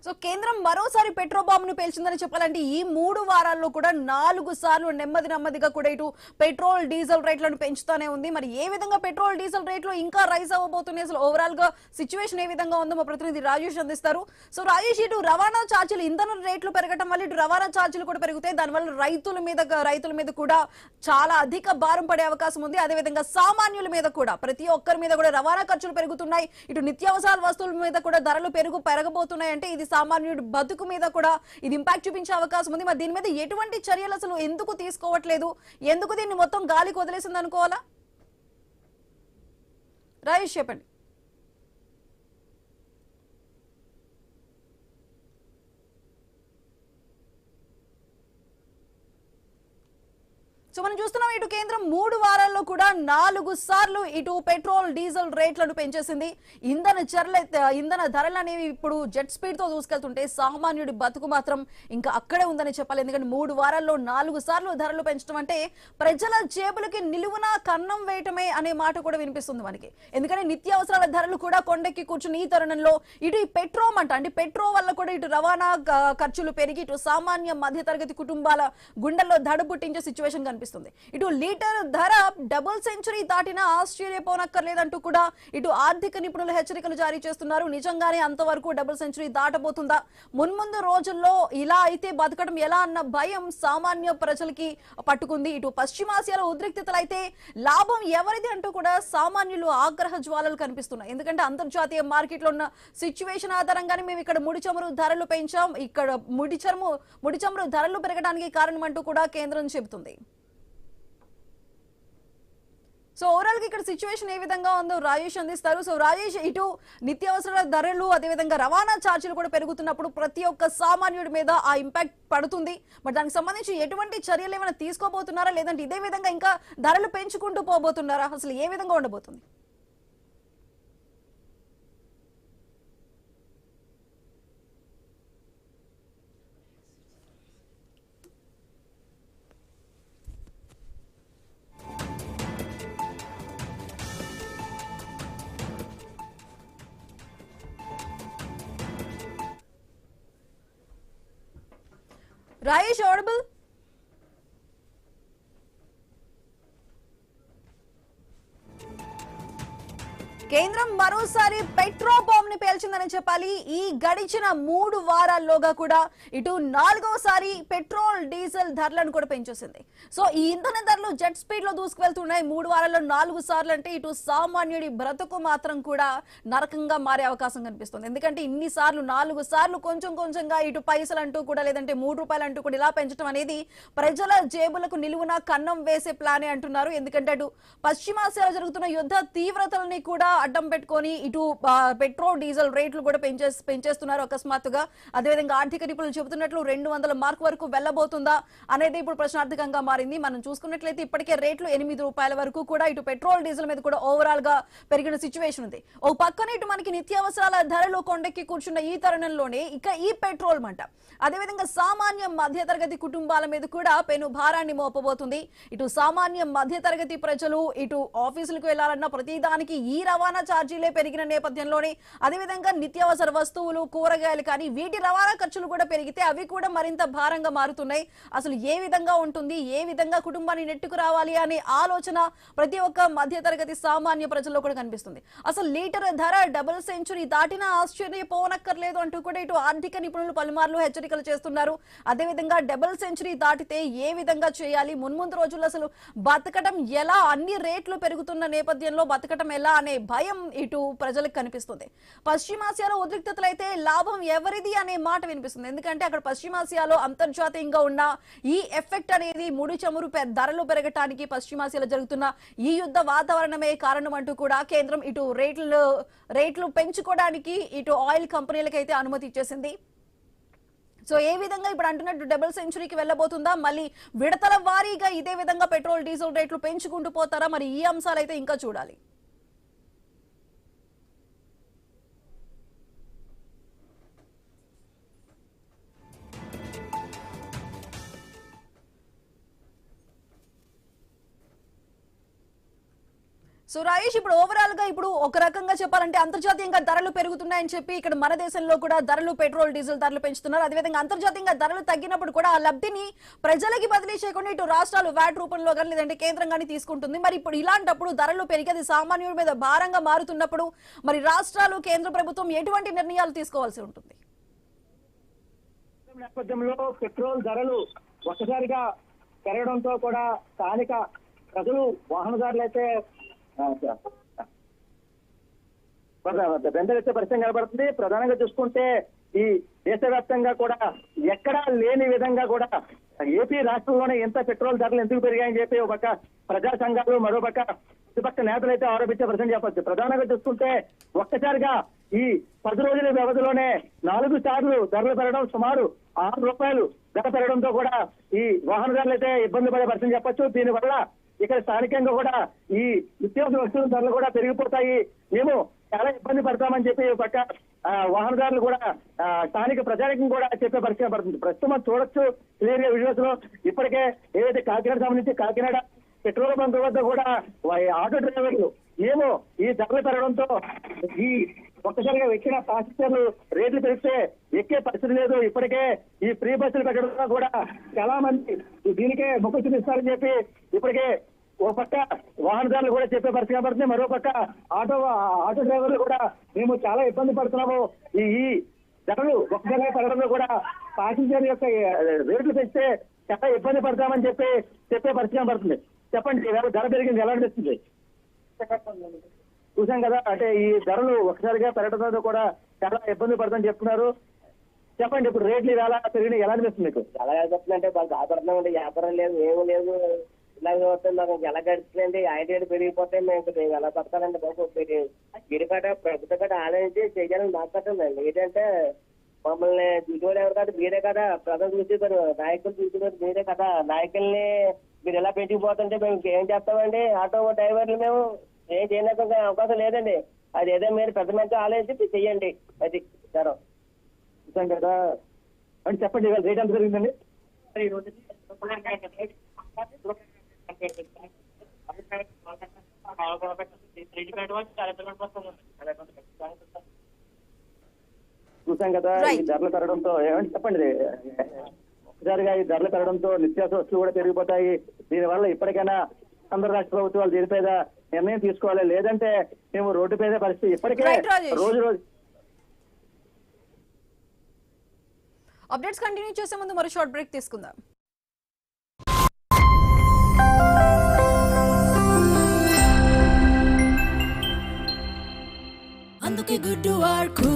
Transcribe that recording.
So కేంద్రం మరోసారి petro బాంబును పేల్చిందని చెప్పాలంటే ఈ 3 వారాల్లో కూడా 4 సార్లు నెమ్మదిగా కూడా ఇటు పెట్రోల్ డీజిల్ రేట్లను పెంచుతానే ఉంది. మరి ఏ విధంగా పెట్రోల్ డీజిల్ రేట్లు ఇంకా రైజ్ అవ్వబోతున్నాయి, అసలు ఓవరాల్ గా సిచ్యువేషన్ ఏ విధంగా ఉందో మా ప్రతినిధి రాజేష్ అందిస్తారు. సో రాజేష్, ఇటు రవాణా ఛార్జీలు, ఇంధన రేట్లు పెరగడం వల్ల ఇటు రవాణా ఛార్జీలు కూడా పెరుగుతాయి. దానివల్ల రైతుల మీద కూడా చాలా అధిక భారం పడే అవకాశం ఉంది. అదేవిధంగా సామాన్యుల మీద కూడా, ప్రతి ఒక్కరి మీద కూడా రవాణా ఖర్చులు పెరుగుతున్నాయి. ఇటు నిత్యావసర వస్తువుల మీద కూడా ధరలు పెరగబోతున్నాయి. అంటే ఇది సామాన్యుడి బతుకు మీద కూడా ఇది ఇంపాక్ట్ చూపించే అవకాశం ఉంది. మరి దీని మీద ఎటువంటి చర్యలు అసలు ఎందుకు తీసుకోవట్లేదు, ఎందుకు దీన్ని మొత్తం గాలికి వదిలేసింది అనుకోవాలా? రాజేష్ చెప్పండి. సో మనం చూస్తున్నాం, ఇటు కేంద్రం 3 వారాల్లో కూడా 4 సార్లు ఇటు పెట్రోల్ డీజిల్ రేట్లను పెంచేసింది. ఇంధన ధరలు అనేవి ఇప్పుడు జెట్ స్పీడ్ తో దూసుకెళ్తుంటే సామాన్యుడి బతుకు మాత్రం ఇంకా అక్కడే ఉందని చెప్పాలి. ఎందుకంటే 3 వారాల్లో 4 సార్లు ధరలు పెంచడం అంటే ప్రజల జేబులకి నిలువున కన్నం వేయటమే అనే మాట కూడా వినిపిస్తుంది మనకి. ఎందుకంటే నిత్యావసరాల ధరలు కూడా కొండెక్కి కూర్చుని ఈ తరుణంలో ఇటు ఈ పెట్రోల్ వల్ల కూడా ఇటు రవాణా ఖర్చులు పెరిగి ఇటు సామాన్య మధ్యతరగతి కుటుంబాల గుండెల్లో దడ పుట్టించే సిచ్యువేషన్ కనిపిస్తుంది. ఇటు లీటర్ ధర డబుల్ సెంచరీ దాటినా ఆశ్చర్యపోనక్కర్లేదంటూ కూడా ఇటు ఆర్థిక నిపుణులు హెచ్చరికలు జారీ చేస్తున్నారు. నిజంగానే అంతవరకు డబుల్ సెంచరీ దాటబోతుందా? మున్ముందు రోజుల్లో ఇలా అయితే బతకడం ఎలా అన్న భయం సామాన్య ప్రజలకి పట్టుకుంది. ఇటు పశ్చిమాసియాలో ఉద్రిక్తతలు అయితే లాభం ఎవరిది అంటూ కూడా సామాన్యులు ఆగ్రహ జ్వాలలు కనిపిస్తున్నాయి. ఎందుకంటే అంతర్జాతీయ మార్కెట్లో ఉన్న సిచ్యువేషన్ ఆధారంగానే మేము ఇక్కడ ముడి చమురు ధరలు పెంచాం, ఇక్కడ ముడి చమురు ధరలు పెరగడానికి కారణం అంటూ కూడా కేంద్రం చెబుతుంది. సో ఓవరాల్ గా ఇక్కడ సిచ్యువేషన్ ఏ విధంగా ఉందో రాజేష్ అందిస్తారు. సో రాజేష్, ఇటు నిత్యావసర ధరలు అదేవిధంగా రవాణా ఛార్జీలు కూడా పెరుగుతున్నప్పుడు ప్రతి ఒక్క సామాన్యుడి మీద ఆ ఇంపాక్ట్ పడుతుంది. బట్ దానికి సంబంధించి ఎటువంటి చర్యలు ఏమైనా తీసుకోబోతున్నారా, లేదంటే ఇదే విధంగా ఇంకా ధరలు పెంచుకుంటూ పోబోతున్నారా? అసలు ఏ విధంగా ఉండబోతుంది? రాజేష్ ఆడిబుల్? కేంద్రం మరోసారి పెట్రో బాంబ్ ని పేల్చిందని చెప్పాలి. ఈ గడిచిన 3 వారాల్లోగా కూడా ఇటు 4వసారి పెట్రోల్ డీజిల్ ధరలను కూడా పెంచేసింది. సో ఈ ఇంధన ధరలు జెట్ స్పీడ్ లో దూసుకువెళ్తున్నాయి. 3 వారాల్లో 4 సార్లు అంటే ఇటు సామాన్యుడి బ్రతుకు మాత్రం కూడా నరకంగా మారే అవకాశం కనిపిస్తుంది. ఎందుకంటే ఇన్ని సార్లు 4 సార్లు కొంచెంగా ఇటు పైసలు అంటూ కూడా, లేదంటే 3 రూపాయలు అంటూ కూడా ఇలా పెంచడం అనేది ప్రజల జేబులకు నిలువున కన్నం వేసే ప్లానే అంటున్నారు. ఎందుకంటే అటు పశ్చిమాసియాలో జరుగుతున్న యుద్ధ తీవ్రతల్ని కూడా అడ్డం పెట్టుకొని ఇటు పెట్రోల్ డీజిల్ రేట్లు కూడా పెంచేస్తున్నారు అకస్మాత్తుగా. అదేవిధంగా ఆర్థిక నిపుణులు చెబుతున్నట్లు 200 మార్క్ వరకు వెళ్లబోతుందా అనేది ఇప్పుడు ప్రశ్నార్థకంగా మారింది. మనం చూసుకున్నట్లయితే ఇప్పటికే రేట్లు 8 రూపాయల వరకు కూడా ఇటు పెట్రోల్ డీజిల్ మీద కూడా ఓవరాల్ గా పెరిగిన సిచ్యువేషన్ ఉంది. ఒక పక్కన ఇటు మనకి నిత్యావసరాల ధరలు కొండెక్కి కూర్చున్న ఈ తరుణంలోనే ఇక ఈ పెట్రోల్ మంట అదేవిధంగా సామాన్య మధ్యతరగతి కుటుంబాల మీద కూడా పెను భారాన్ని మోపబోతుంది. ఇటు సామాన్య మధ్యతరగతి ప్రజలు ఇటు ఆఫీసులకు వెళ్లాలన్నా ప్రతిదానికి ఈ రవాణా ఛార్జీలే పెరిగిన నేపథ్యంలోనే, అదేవిధంగా నిత్యావసర వస్తువులు, కూరగాయలు కానీ వీటి రవాణా ఖర్చులు కూడా పెరిగితే అవి కూడా మరింత భారంగా మారుతున్నాయి. అసలు ఏ విధంగా ఉంటుంది, ఏ విధంగా కుటుంబాన్ని నెట్టుకు రావాలి అనే ఆలోచన ప్రతి ఒక్క మధ్యతరగతి సామాన్య ప్రజల్లో కూడా కనిపిస్తుంది. అసలు లీటర్ ధర డబుల్ సెంచరీ దాటినా ఆశ్చర్యపోనక్కర్లేదు అంటూ కూడా ఇటు ఆర్థిక నిపుణులు పలుమార్లు హెచ్చరికలు చేస్తున్నారు. అదేవిధంగా డబుల్ సెంచరీ దాటితే ఏ విధంగా చేయాలి, మున్ముందు రోజుల్లో అసలు బతకడం ఎలా, అన్ని రేట్లు పెరుగుతున్న నేపథ్యంలో బతకడం ఎలా అనే భయం ఇటు ప్రజలకు కనిపిస్తుంది. పశ్చిమాసియాలో ఉద్రిక్తతలు అయితే లాభం ఎవరిది అనే మాట వినిపిస్తుంది. ఎందుకంటే అక్కడ పశ్చిమాసియాలో అంతర్జాతీయంగా ఉన్న ఈ ఎఫెక్ట్ అనేది ముడి చమురు ధరలు పెరగటానికి పశ్చిమాసియాలో జరుగుతున్న ఈ యుద్ధ వాతావరణమే కారణం అంటూ కూడా కేంద్రం ఇటు రేట్లు పెంచుకోవడానికి ఇటు ఆయిల్ కంపెనీలకు అయితే అనుమతి ఇచ్చేసింది. సో ఏ విధంగా ఇప్పుడు అంటున్నట్టు డబుల్ సెంచరీకి వెళ్ళబోతుందా, మళ్ళీ విడతల వారీగా ఇదే విధంగా పెట్రోల్ డీజిల్ రేట్లు పెంచుకుంటూ పోతారా? మరి ఈ అంశాలు అయితే ఇంకా చూడాలి. సో రాయేష్, ఇప్పుడు ఓవరాల్ గా ఇప్పుడు ఒక రకంగా చెప్పాలంటే అంతర్జాతీయంగా ధరలు పెరుగుతున్నాయని చెప్పి ఇక్కడ మన దేశంలో కూడా ధరలు పెట్రోల్ డీజిల్ ధరలు పెంచుతున్నారు. అదేవిధంగా అంతర్జాతీయంగా ధరలు తగ్గినప్పుడు కూడా ఆ లబ్ధిని ప్రజలకి బదిలీ చేయకుండా ఇటు రాష్ట్రాలు వ్యాట్ రూపంలో కానీ లేదంటే కేంద్రం కానీ తీసుకుంటుంది. మరి ఇప్పుడు ఇలాంటప్పుడు ధరలు పెరిగి అది సామాన్యుడి మీద భారంగా మారుతున్నప్పుడు మరి రాష్ట్రాలు కేంద్ర ప్రభుత్వం ఎటువంటి నిర్ణయాలు తీసుకోవాల్సి ఉంటుంది? నేపథ్యంలో పెట్రోల్ ధరలు ఒక్కసారిగా పెరగడంతో కూడా స్థానిక ప్రజలు వాహనదారులు అయితే బెందరెత్తే పరిస్థితి కనబడుతుంది. ప్రధానంగా చూసుకుంటే ఈ దేశవ్యాప్తంగా కూడా ఎక్కడా లేని విధంగా కూడా ఏపీ రాష్ట్రంలోనే ఎంత పెట్రోల్ ధరలు ఎందుకు పెరిగాయని చెప్పి ఒక పక్క ప్రజా సంఘాలు, మరోపక్క ఇటుపక్క నేతలు అయితే ఆరోపించే పరిస్థితి చెప్పొచ్చు. ప్రధానంగా చూసుకుంటే ఒక్కసారిగా ఈ 10 రోజుల వ్యవధిలోనే 4 సార్లు ధరలు పెరగడం, సుమారు ₹6 ధర పెరగడంతో కూడా ఈ వాహనదారులు అయితే ఇబ్బంది పడే పరిస్థితి చెప్పొచ్చు. దీనివల్ల ఇక్కడ స్థానికంగా కూడా ఈ నిత్యావసర వస్తువుల ధరలు కూడా పెరిగిపోతాయి, మేము చాలా ఇబ్బంది పడతామని చెప్పి పక్క వాహనదారులు కూడా స్థానిక ప్రజానికం కూడా చెప్పే పరిస్థితి పడుతుంది. ప్రస్తుతం మనం చూడొచ్చు క్లియర్ గా వీడియోస్ లో ఇప్పటికే ఏదైతే కాకినాడ సంబంధించి కాకినాడ పెట్రోల్ బంక్ వద్ద కూడా ఆటో డ్రైవర్లు మేము ఈ ధరలు పెరగడంతో ఈ ఒక్కసారిగా ఎక్కిన ప్యాసింజర్లు రేట్లు పెరిగితే ఎక్కే పరిస్థితి లేదు. ఇప్పటికే ఈ ఫ్రీ బస్సులు పెట్టడంతో కూడా చాలా మంది దీనికే మొక్కు చూపిస్తారని చెప్పి ఇప్పటికే ఓ పక్క వాహనదారులు కూడా చెప్పే పరిస్థితి కనబడుతుంది. మరో పక్క ఆటో డ్రైవర్లు కూడా మేము చాలా ఇబ్బంది పడుతున్నాము, ఈ ధరలు ఒక్కసారిగా పెరగడంలో కూడా ప్యాసింజర్ యొక్క రేట్లు పెంచితే చాలా ఇబ్బంది పడతామని చెప్పి చెప్పే పరిస్థితి కనబడుతుంది. చెప్పండి, ధర పెరిగింది ఎలా అనిపిస్తుంది? చూసాం కదా, అంటే ఈ ధరలు ఒకసారిగా పెరగడంతో కూడా చాలా ఇబ్బంది పడతామని చెప్తున్నారు. చెప్పండి, ఇప్పుడు రేట్లు ఎలా పెరిగినాయి ఎలా అనిపిస్తుంది మీకు? ఎలా అనిపిస్తుందంటే బాగా ఆభరణం వ్యాపారం లేదు, ఏమీ లేదు. ఇలాగే వస్తుంది మాకు ఎలా గడుస్తుందండి. రేటు పెరిగిపోతే మేము ఎలా పడతానండి బాబు. గిరికాట ప్రభుత్వ కాడ ఆలోచించి చేయాలని మాట్లాడుతుందండి. ఏంటంటే మమ్మల్ని చూసేవాడు ఎవరు కాదు, మీరే కదా ప్రజలు చూసేవారు, నాయకులు చూసేవారు మీరే కదా. నాయకుల్ని మీరు ఎలా పెంచుకుపోతుంటే మేము ఏం చేస్తామండి? ఆటో డ్రైవర్లు మేము ఏం చేయడానికి అవకాశం లేదండి. అది ఏదో మీరు పెద్ద మంచి ఆలోచించి చెయ్యండి. అది సార్ చూసాం కదా అంటే చెప్పండి, ఇవాళ రేట్ ఎంత పెరిగిందండి? చూసాం కదా ఈ ధరలు పెరగడంతో ఏమంటే చెప్పండి, ఒకసారిగా ఈ ధరలు పెరగడంతో నిత్యావసర వస్తువులు కూడా పెరిగిపోతాయి. దీనివల్ల ఇప్పటికైనా ఆంధ్ర రాష్ట్ర ప్రభుత్వాలు దీనిపైన నిర్ణయం తీసుకోవాలి, లేదంటే మేము రోడ్డు మీద పరిస్థితి ఇప్పటికే రోజు అప్డేట్స్ కంటిన్యూ చేసే ముందు మరో షార్ట్ బ్రేక్ తీసుకుందాం. అందుకే గుడ్డు వాడుకు